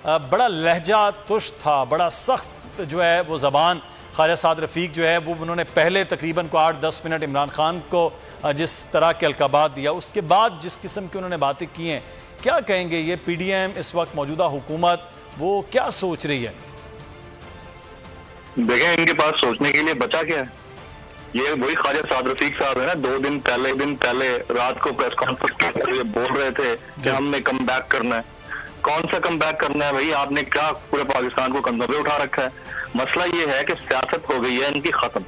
बड़ा लहजा तुश था, बड़ा सख्त जो है वो ज़बान ख्वाजा साद रफ़ीक जो है वो उन्होंने पहले तकरीबन को 8-10 मिनट इमरान खान को जिस तरह के अलकाबात दिया, उसके बाद जिस किस्म की उन्होंने बातें की हैं, क्या कहेंगे ये PDM इस वक्त मौजूदा हुकूमत वो क्या सोच रही है? देखें, इनके पास सोचने के लिए बचा क्या है? ये वही ख्वाजा साद रफ़ीक साहब है ना, 2 दिन पहले रात को प्रेस कॉन्फ्रेंस के लिए बोल रहे थे कि हमने कम बैक करना है। कौन सा कम बैक करना है भाई? आपने क्या पूरे पाकिस्तान को कंधों पे उठा रखा है? मसला ये है कि सियासत हो गई है इनकी खत्म,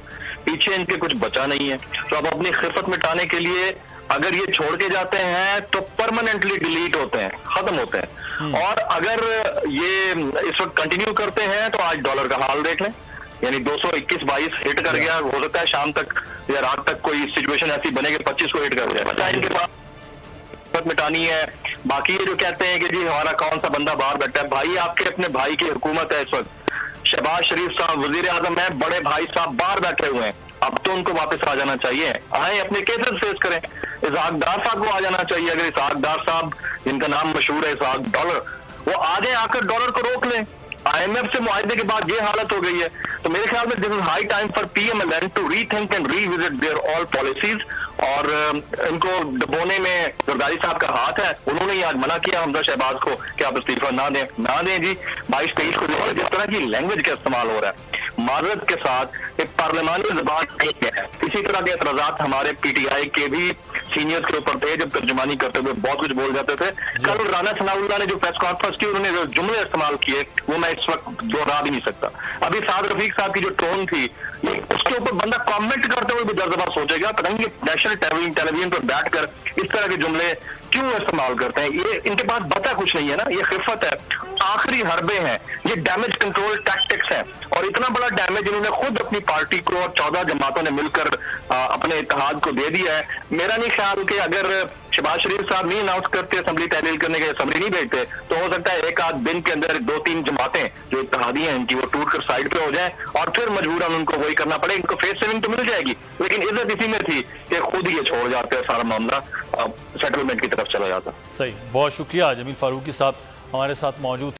पीछे इनके कुछ बचा नहीं है। तो अब अपनी खिफत मिटाने के लिए अगर ये छोड़ के जाते हैं तो परमानेंटली डिलीट होते हैं, खत्म होते हैं। और अगर ये इस वक्त कंटिन्यू करते हैं तो आज डॉलर का हाल देख लें, यानी 221-22 हिट कर गया। हो सकता है शाम तक या रात तक कोई सिचुएशन ऐसी बने कि 25 को हिट कर जाए। बचा इनके पास मिटानी है। बाकी ये जो कहते हैं कि जी हमारा कौन सा बंदा बाहर बैठा है, भाई आपके अपने भाई की हुकूमत है इस वक्त। शहबाज शरीफ साहब वजीर आजम है, बड़े भाई साहब बाहर बैठे हुए हैं। अब तो उनको वापस आ जाना चाहिए, आए अपने केसेस फेस करें। इसहाक डार साहब को आ जाना चाहिए। अगर इसहाक डार साहब, जिनका नाम मशहूर है इसहाक डॉलर, वो आ जाए, आकर डॉलर को रोक लें। IMF से मुआहदे के बाद ये हालत हो गई है, तो मेरे ख्याल में this is high time for PMLN to rethink and revisit their all policies. और इनको दबोने में जरदारी साहब का हाथ है। उन्होंने ही आज मना किया हमजा शहबाज को कि आप इस्तीफा ना दें जी। 22-23 को जिस तरह की लैंग्वेज का इस्तेमाल हो रहा है, माजरत के साथ एक पार्लिमानी जबान नहीं है। इसी तरह के एतराजात हमारे PTI के भी सीनियर्स के ऊपर थे, जब तर्जुमानी करते हुए बहुत कुछ बोल जाते थे। कल राना सनाउल्लाह ने जो प्रेस कॉन्फ्रेंस की, उन्होंने जो जुमले इस्तेमाल किए वो मैं इस वक्त दोहरा भी नहीं सकता। अभी साद रफ़ीक साहब की जो टोन थी, उसके ऊपर बंदा कमेंट करते हुए भी दर्जबा सोचेगा, पता नहीं नेशनल टेलीविजन पर बैठकर इस तरह के जुमले क्यों इस्तेमाल करते हैं। ये इनके पास बता कुछ नहीं है ना, ये खिफत है, आखिरी हरबे हैं, ये डैमेज कंट्रोल टैक्टिक्स हैं। और इतना बड़ा डैमेज इन्होंने खुद अपनी पार्टी को और 14 जमातों ने मिलकर अपने इत्तेहाद को दे दिया है। मेरा नहीं ख्याल कि अगर शहबाज शरीफ साहब नहीं अनाउंस करते, असेंबली तहलील करने के असेंबली नहीं भेजते, तो हो सकता है एक आध दिन के अंदर 2-3 जमातें जो इत्तेहादी हैं इनकी, वो टूट कर साइड पे हो जाए और फिर मजबूरन उनको वही करना पड़े। इनको फेस सेविंग तो मिल जाएगी, लेकिन इज्जत इसी में थी कि खुद ही ये छोड़ जाते हैं, सारा मामला सेटलमेंट की तरफ चला जाता। सही, बहुत शुक्रिया। जमील फारूकी साहब हमारे साथ मौजूद।